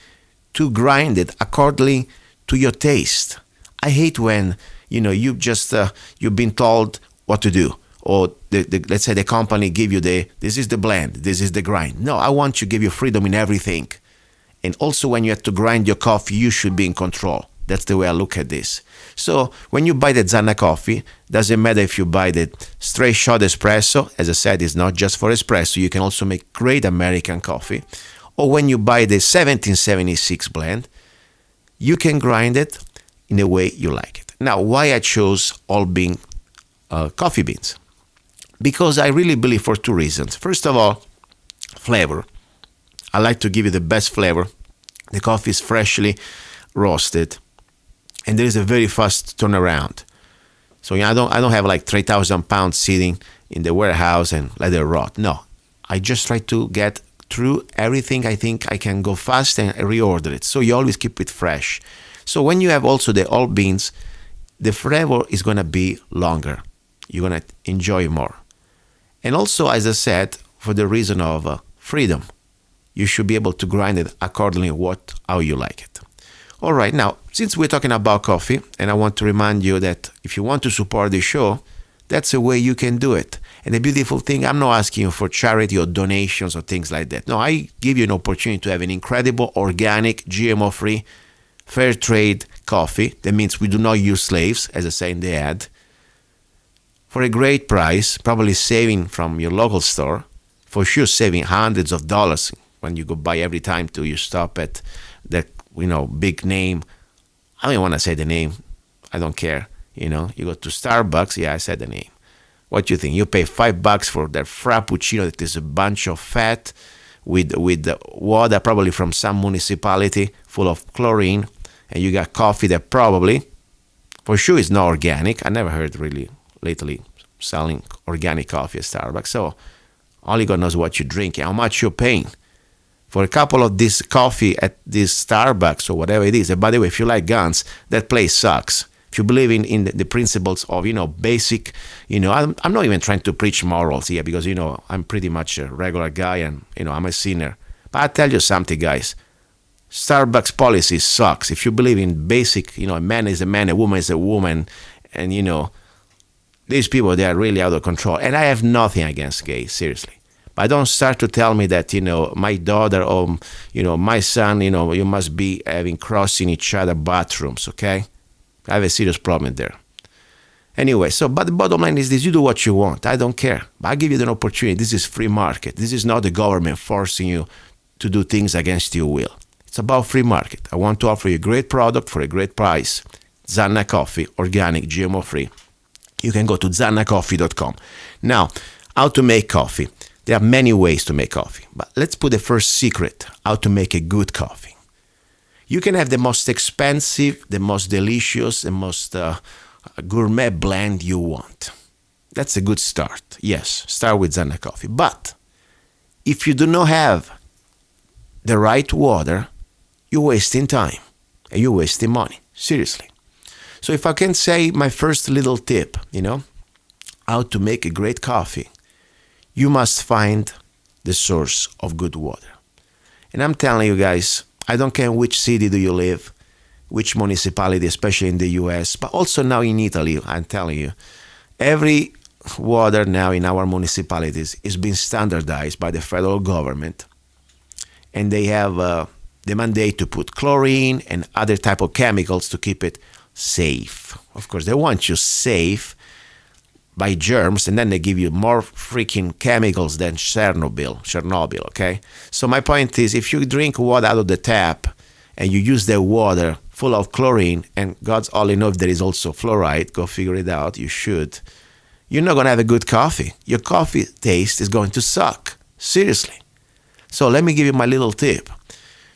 to grind it accordingly to your taste. I hate when you've been told what to do, or let's say the company give you this is the blend, this is the grind. No, I want to give you freedom in everything. And also when you have to grind your coffee, you should be in control. That's the way I look at this. So when you buy the Zanna Coffee, doesn't matter if you buy the straight shot espresso. As I said, it's not just for espresso. You can also make great American coffee. Or when you buy the 1776 blend, you can grind it in the way you like it. Now, why I chose all bean coffee beans? Because I really believe for two reasons. First of all, flavor. I like to give you the best flavor. The coffee is freshly roasted, and there is a very fast turnaround. So I don't have like 3,000 pounds sitting in the warehouse and let it rot. No, I just try to get through everything. I think I can go fast and reorder it. So you always keep it fresh. So when you have also the all beans, the flavor is going to be longer. You're going to enjoy more. And also, as I said, for the reason of freedom, you should be able to grind it accordingly how you like it. All right, now, since we're talking about coffee, and I want to remind you that if you want to support the show, that's a way you can do it. And the beautiful thing, I'm not asking you for charity or donations or things like that. No, I give you an opportunity to have an incredible, organic, GMO-free, fair trade coffee. That means we do not use slaves, as I say in the ad, for a great price, probably saving from your local store, for sure saving hundreds of dollars when you go buy every time you stop at that big name. I don't even want to say the name. I don't care. You go to Starbucks. Yeah, I said the name. What do you think? You pay $5 for that frappuccino that is a bunch of fat with water, probably from some municipality, full of chlorine, and you got coffee that probably, for sure, is not organic. I never heard really lately selling organic coffee at Starbucks. So only God knows what you drink and how much you're paying for a couple of this coffee at this Starbucks or whatever it is. And by the way, if you like guns, that place sucks. If you believe in the principles of, basic, I'm not even trying to preach morals here because, I'm pretty much a regular guy and, I'm a sinner. But I tell you something, guys. Starbucks policy sucks. If you believe in basic, a man is a man, a woman is a woman, and, these people, they are really out of control. And I have nothing against gays, seriously. But don't start to tell me that, my daughter or, my son, you must be having crossing each other bathrooms, okay? I have a serious problem there. Anyway, but the bottom line is this: you do what you want. I don't care. But I give you an opportunity. This is free market. This is not the government forcing you to do things against your will. It's about free market. I want to offer you a great product for a great price. Zanna Coffee, organic, GMO-free. You can go to zannacoffee.com. Now, how to make coffee. There are many ways to make coffee. But let's put the first secret, how to make a good coffee. You can have the most expensive, the most delicious, the most gourmet blend you want. That's a good start. Yes, start with Zanna Coffee. But if you do not have the right water, you're wasting time and you're wasting money. Seriously. So if I can say my first little tip, how to make a great coffee, you must find the source of good water. And I'm telling you guys, I don't care in which city do you live, which municipality, especially in the US, but also now in Italy, I'm telling you, every water now in our municipalities is being standardized by the federal government. And they have the mandate to put chlorine and other type of chemicals to keep it safe. Of course, they want you safe by germs, and then they give you more freaking chemicals than Chernobyl, okay? So my point is, if you drink water out of the tap and you use the water full of chlorine, and God's only know if there is also fluoride, go figure it out, you should, you're not going to have a good coffee. Your coffee taste is going to suck. Seriously. So let me give you my little tip.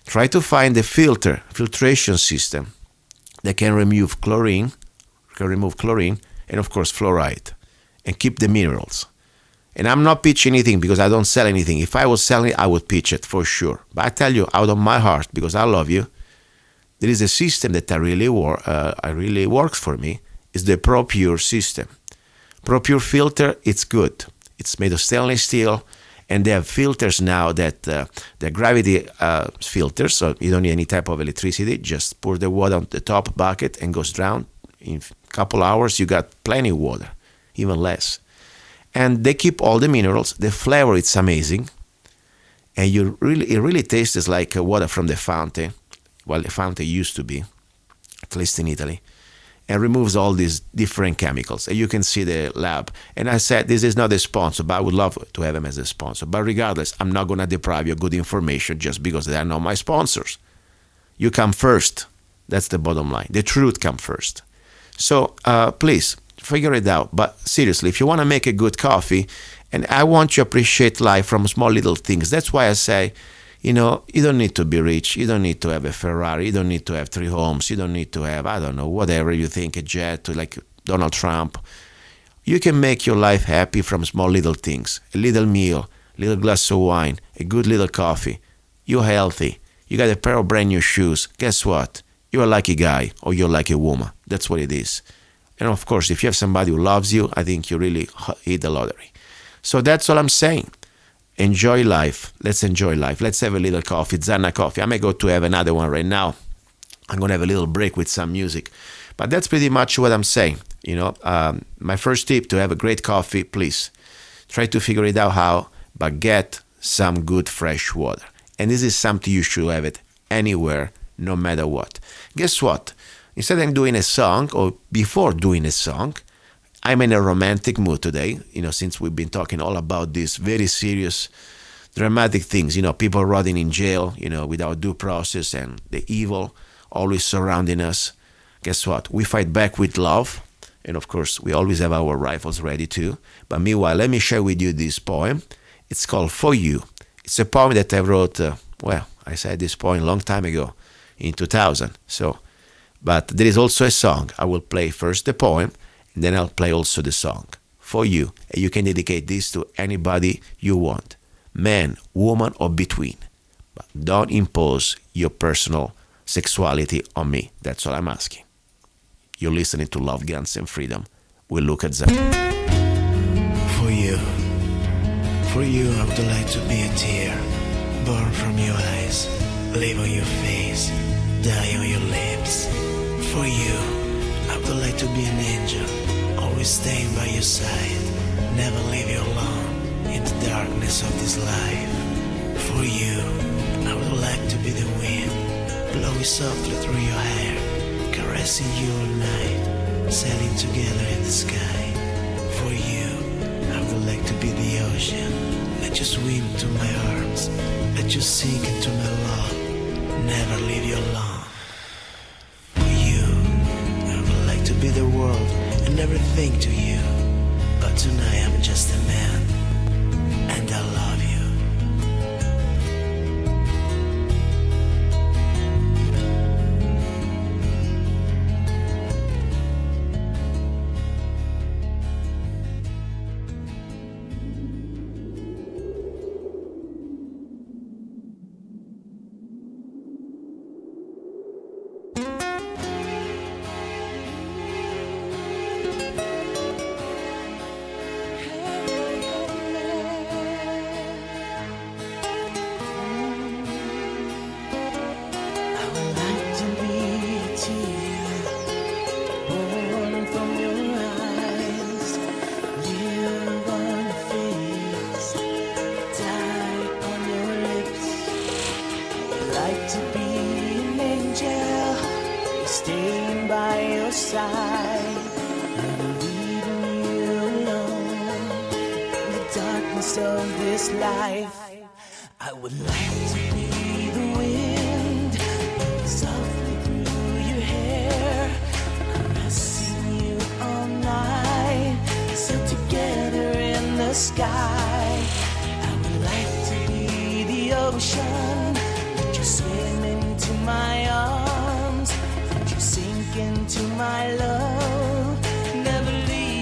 Try to find a filtration system that can remove chlorine, and and of course fluoride, and keep the minerals. And I'm not pitching anything because I don't sell anything. If I was selling it, I would pitch it for sure. But I tell you, out of my heart, because I love you, there is a system that really works for me. It's the ProPure system. ProPure filter, it's good. It's made of stainless steel, and they have filters now that they're gravity filters, so you don't need any type of electricity. Just pour the water on the top bucket and goes down. In a couple hours, you got plenty of water, even less. And they keep all the minerals. The flavor, it's amazing. And it really tastes like water from the fountain. Well, the fountain used to be, at least in Italy. And removes all these different chemicals. And you can see the lab. And I said, this is not a sponsor, but I would love to have them as a sponsor. But regardless, I'm not going to deprive you of good information just because they are not my sponsors. You come first. That's the bottom line. The truth comes first. So please, figure it out. But seriously, if you want to make a good coffee, and I want you to appreciate life from small little things. That's why I say, you don't need to be rich. You don't need to have a Ferrari. You don't need to have 3 homes. You don't need to have, I don't know, whatever you think, a jet, like Donald Trump. You can make your life happy from small little things. A little meal, a little glass of wine, a good little coffee. You're healthy. You got a pair of brand new shoes. Guess what? You're a lucky guy or you're a lucky woman. That's what it is. And of course, if you have somebody who loves you, I think you really hit the lottery. So that's all I'm saying. Enjoy life. Let's enjoy life. Let's have a little coffee. Zanna Coffee. I may go to have another one right now. I'm going to have a little break with some music. But that's pretty much what I'm saying. My first tip to have a great coffee, please try to figure it out how, but get some good fresh water. And this is something you should have it anywhere, no matter what. Guess what? Instead of doing a song, or before doing a song, I'm in a romantic mood today, since we've been talking all about these very serious, dramatic things, people rotting in jail, without due process, and the evil always surrounding us. Guess what? We fight back with love, and of course, we always have our rifles ready too. But meanwhile, let me share with you this poem. It's called For You. It's a poem that I wrote, I said this poem a long time ago, in 2000. But there is also a song. I will play first the poem, and then I'll play also the song for you. And you can dedicate this to anybody you want, man, woman, or between. But don't impose your personal sexuality on me. That's all I'm asking. You're listening to Love, Guns, and Freedom with Luca Zanna. For you, I would like to be a tear, born from your eyes, live on your face, die on your lips. For you, I would like to be an angel, always staying by your side, never leave you alone in the darkness of this life. For you, I would like to be the wind, blowing softly through your hair, caressing you all night, sailing together in the sky. For you, I would like to be the ocean, let you swim to my arms, let you sink into my love, never leave you alone. To be the world and everything to you, but tonight I'm just a man, and I love you. Of this life, I would like to be the wind, blowing softly through your hair, caressing you all night, so together in the sky. I would like to be the ocean, let you swim into my arms, let you sink into my love, never leave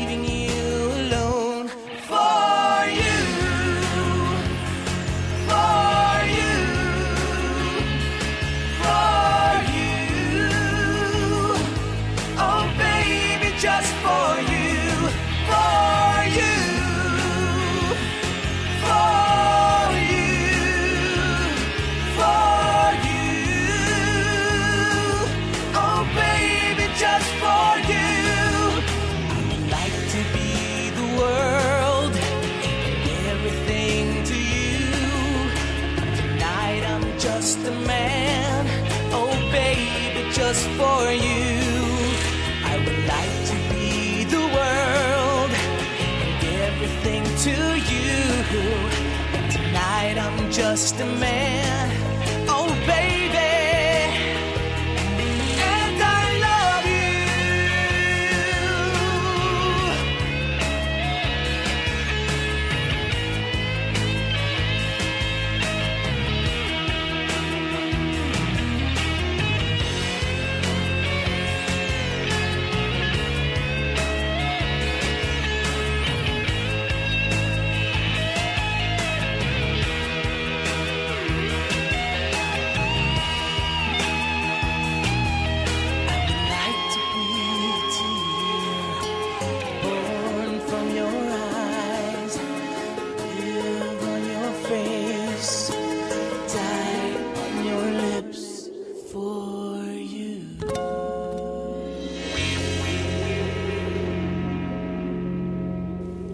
just a man. Oh, baby, and I love you. Like to be a tear born from your eyes, live on your face, die on your lips for you.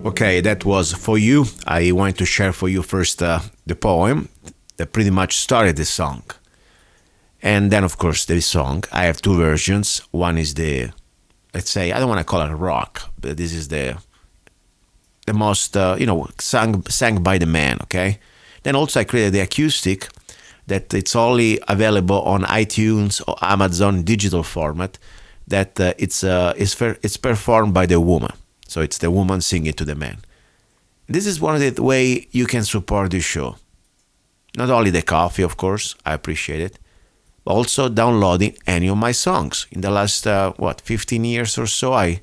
Okay, that was For You. I want to share for you first the poem that pretty much started the song. And then, of course, the song. I have two versions. One is the, let's say, I don't want to call it rock, but this is the most, sang by the man, okay? Then also I created the acoustic that it's only available on iTunes or Amazon digital format, that it's performed by the woman. So it's the woman singing to the man. This is one of the way you can support this show. Not only the coffee, of course, I appreciate it, but also downloading any of my songs. In the last, 15 years or so, I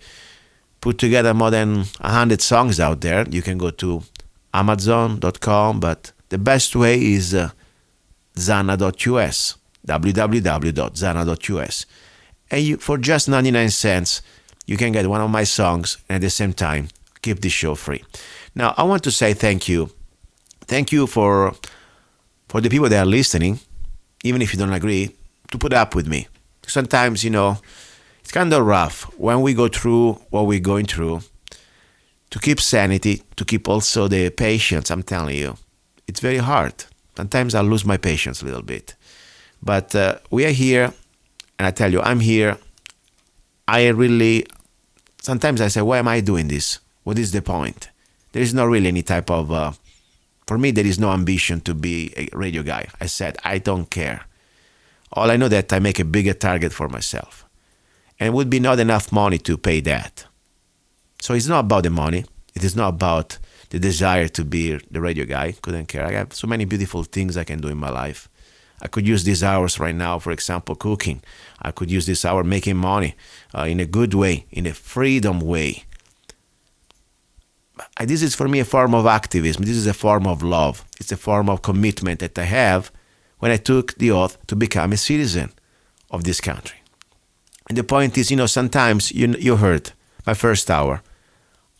put together more than 100 songs out there. You can go to Amazon.com, but the best way is Zanna.us, www.zanna.us. And for just 99 cents, you can get one of my songs and at the same time keep this show free. Now, I want to say thank you. Thank you for the people that are listening, even if you don't agree, to put up with me. Sometimes, it's kind of rough when we go through what we're going through, to keep sanity, to keep also the patience. I'm telling you, it's very hard. Sometimes I lose my patience a little bit. But we are here, and I tell you, I'm here. Sometimes I say, why am I doing this? What is the point? There is not really any type of, for me, there is no ambition to be a radio guy. I said, I don't care. All I know that I make a bigger target for myself. And it would be not enough money to pay that. So it's not about the money. It is not about the desire to be the radio guy. Couldn't care. I have so many beautiful things I can do in my life. I could use these hours right now, for example, cooking. I could use this hour making money in a good way, in a freedom way. This is for me a form of activism. This is a form of love. It's a form of commitment that I have when I took the oath to become a citizen of this country. And the point is, sometimes you heard my first hour.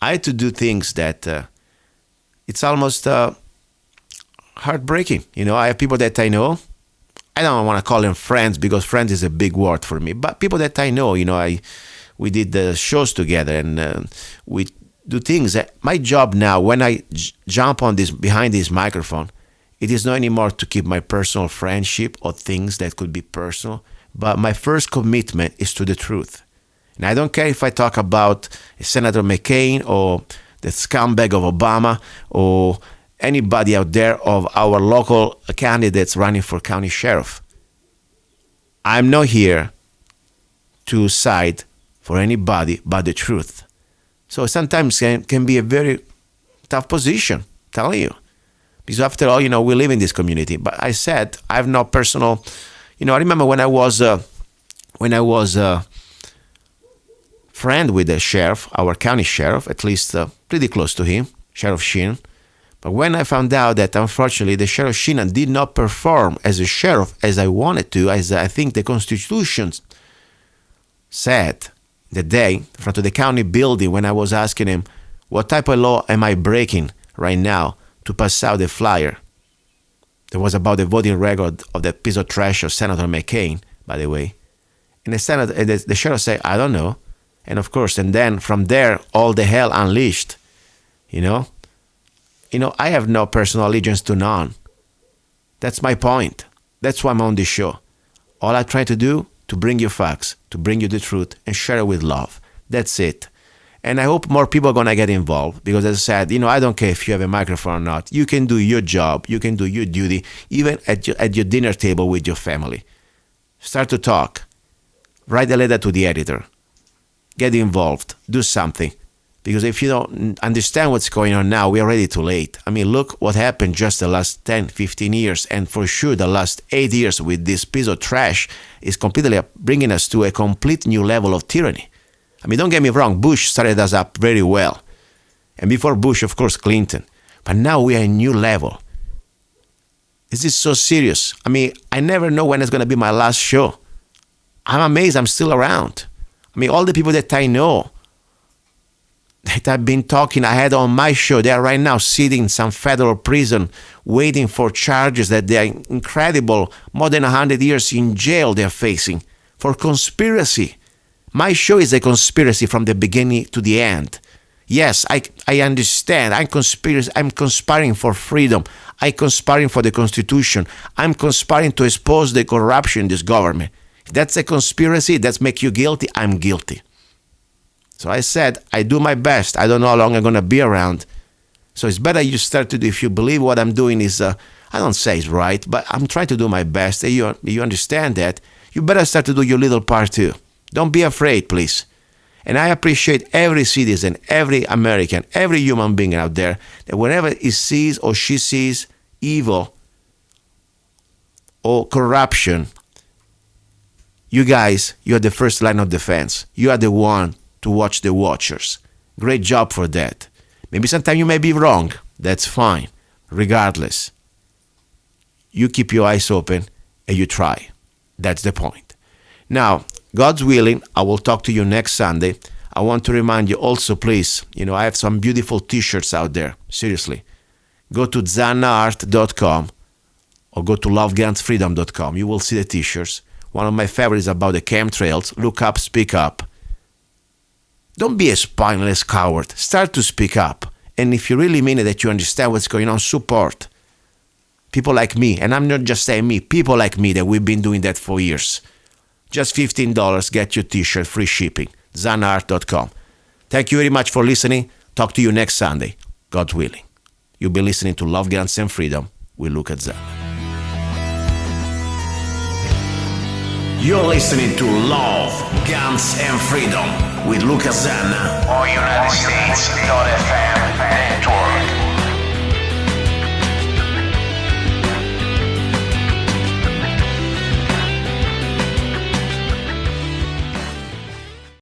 I had to do things that it's almost heartbreaking. I have people that I know. I don't want to call them friends because friends is a big word for me. But people that I know, we did the shows together and we do things. My job now, when I jump on behind this microphone, it is not anymore to keep my personal friendship or things that could be personal. But my first commitment is to the truth. And I don't care if I talk about Senator McCain or the scumbag of Obama or anybody out there of our local candidates running for county sheriff. I'm not here to side for anybody but the truth. So sometimes it can be a very tough position, telling you. Because after all, we live in this community. But I said I have no personal. I remember when I was friend with the sheriff, our county sheriff, at least pretty close to him, Sheriff Sheen. But when I found out that unfortunately the Sheriff Sheen did not perform as a sheriff as I wanted to, as I think the Constitution said the day in front of the county building when I was asking him, what type of law am I breaking right now to pass out the flyer? It was about the voting record of the piece of trash of Senator McCain, by the way. And the sheriff said, I don't know. And of course, and then from there, all the hell unleashed, I have no personal allegiance to none. That's my point. That's why I'm on this show. All I try to do, to bring you facts, to bring you the truth, and share it with love. That's it. And I hope more people are going to get involved because, as I said, I don't care if you have a microphone or not. You can do your job. You can do your duty, even at your dinner table with your family. Start to talk. Write a letter to the editor. Get involved. Do something. Because if you don't understand what's going on now, we're already too late. I mean, look what happened just the last 10, 15 years. And for sure, the last 8 years with this piece of trash is completely bringing us to a complete new level of tyranny. I mean, don't get me wrong, Bush started us up very well. And before Bush, of course, Clinton. But now we are a new level. This is so serious. I mean, I never know when it's going to be my last show. I'm amazed I'm still around. I mean, all the people that I know that I've been talking, I had on my show, they are right now sitting in some federal prison waiting for charges that they are incredible, more than 100 years in jail they're facing for conspiracy. My show is a conspiracy from the beginning to the end. Yes, I understand. I'm conspiring for freedom. I'm conspiring for the Constitution. I'm conspiring to expose the corruption in this government. If that's a conspiracy, that makes you guilty, I'm guilty. So I said, I do my best. I don't know how long I'm going to be around. So it's better you start to do, if you believe what I'm doing is, I don't say it's right, but I'm trying to do my best. And you understand that. You better start to do your little part too. Don't be afraid, please. And I appreciate every citizen, every American, every human being out there, that whenever he sees or she sees evil or corruption, you guys, you are the first line of defense. You are the one to watch the watchers. Great job for that. Maybe sometimes you may be wrong. That's fine. Regardless, you keep your eyes open and you try. That's the point. Now, God's willing, I will talk to you next Sunday. I want to remind you also, please, I have some beautiful t-shirts out there. Seriously. Go to zannaart.com or go to lovegunsfreedom.com. You will see the t-shirts. One of my favorites is about the chemtrails. Look up, speak up. Don't be a spineless coward. Start to speak up. And if you really mean it, that you understand what's going on, support people like me. And I'm not just saying me, people like me that we've been doing that for years. Just $15, get your t-shirt, free shipping. zannaart.com. Thank you very much for listening. Talk to you next Sunday, God willing. You'll be listening to Love, Guns, and Freedom with Luca Zanna. You're listening to Love, Guns, and Freedom with Luca Zanna on United States.fm network.